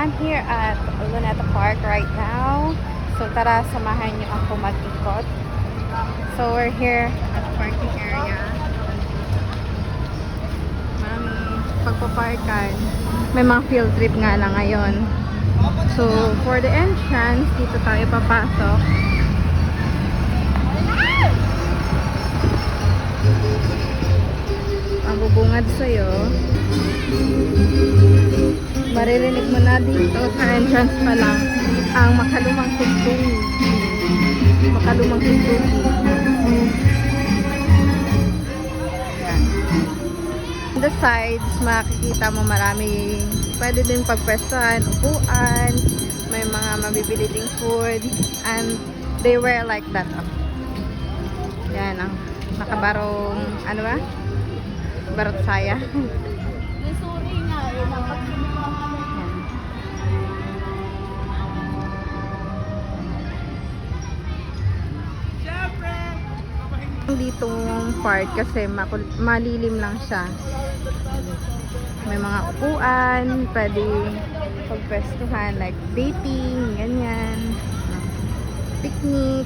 I'm here at Luneta Park right now. So tara, samahan niyo ako mag-ikot. So we're here at parking area. Mami, pagpaparkan, may mga field trip nga lang ngayon. So for the entrance, dito tayo papasok. Ang bubungad sa'yo. Maririnig mo na dito sa entrance pa lang ang makalumang tugtog. Makalumang tugtog. Yan. On the sides, makikita mo marami pwede din pagpwestuhan, upuan, may mga mabibili ding food, and they wear like that. Yan ang nakabarong, ano ba? Barot saya. Sorry nga eh, dapat ditong part kasi malilim lang siya. May mga upuan, pwede pagpwestuhan like dating, ganyan, picnic,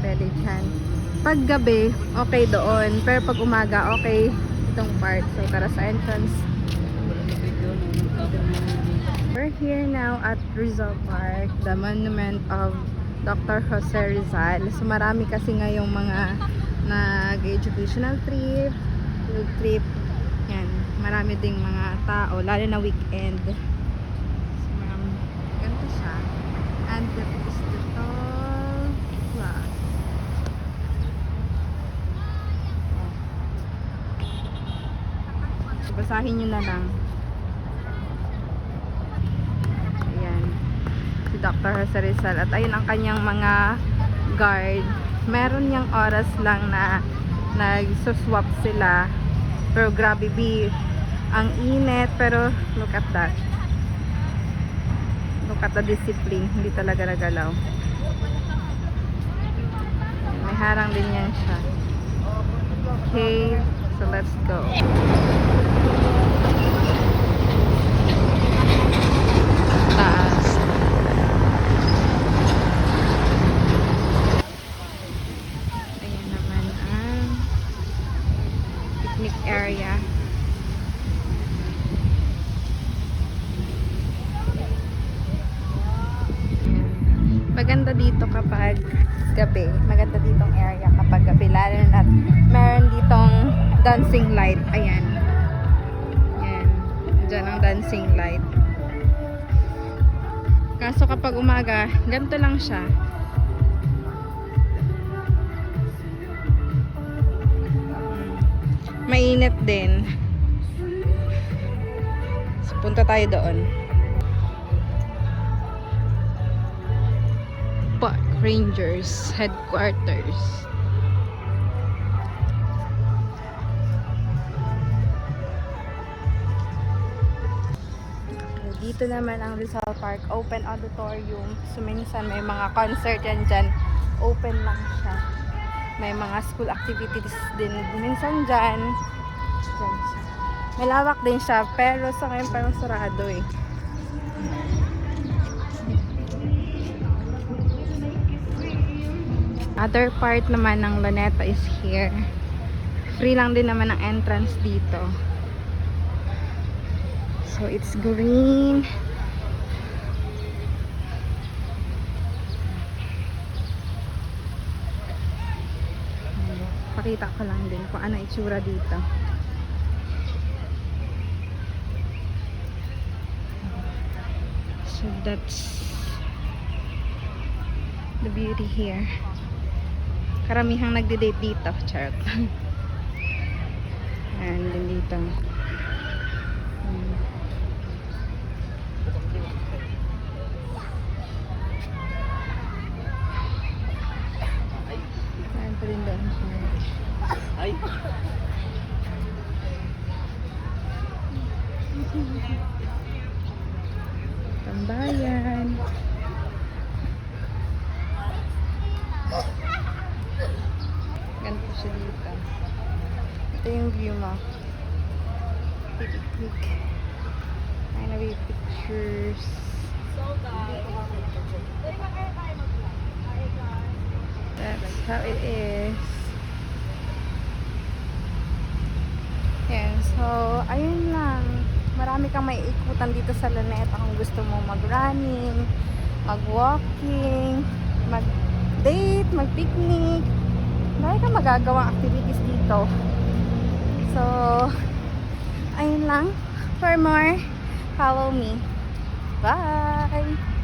pwede dyan. Pag gabi, okay doon, pero pag umaga, okay itong part. So tara sa entrance. We're here now at Rizal Park, the monument of Dr. Jose Rizal. So marami kasi ngayong mga nag-educational trip, field trip. Yan, marami ding mga tao, lalo na weekend. So ganito siya. And that is the tall glass. So basahin nyo na lang. Ayan, si Dr. Jose Rizal. At ayun ang kanyang mga guard. Meron niyang oras lang na nag-swap sila. Pero grabe ang init. Pero look at that. Look at the discipline. Hindi talaga nagalaw. May harang din yan siya. Okay, so let's go. Taas. Ayan naman ang picnic area. Maganda dito kapag gabi. Maganda ditong area kapag gabi. Lalo na meron ditong dancing light. Ayan. Ayan. Diyan ang dancing light. Kaso kapag umaga, ganito lang siya. Mainit din. So, punta tayo doon. Park Rangers Headquarters. Dito naman ang Rizal Park, open auditorium. So minsan may mga concert yan dyan. Open lang siya. May mga school activities din minsan dyan. Malawak din siya, pero sa ngayon parang sarado eh. Other part naman ng Luneta is here. Free lang din naman ang entrance dito. So it's green. Pakita ko lang din kung ano itsura dito. So that's the beauty here. Karamihang nagde-date dito, charot. And din dito. Ayan pa rin doon. Ay! Tambayan. Ganito siya dito. Ito yung view mo. Picnic. Ay, nabi pictures. That's how it is. Yan, so, ayun lang. Marami kang maiikutan dito sa Luneta kung gusto mo mag-running, mag-walking, mag-date, mag-picnic. Marami kang magagawang activities dito. So, ayun lang. For more, follow me. Bye!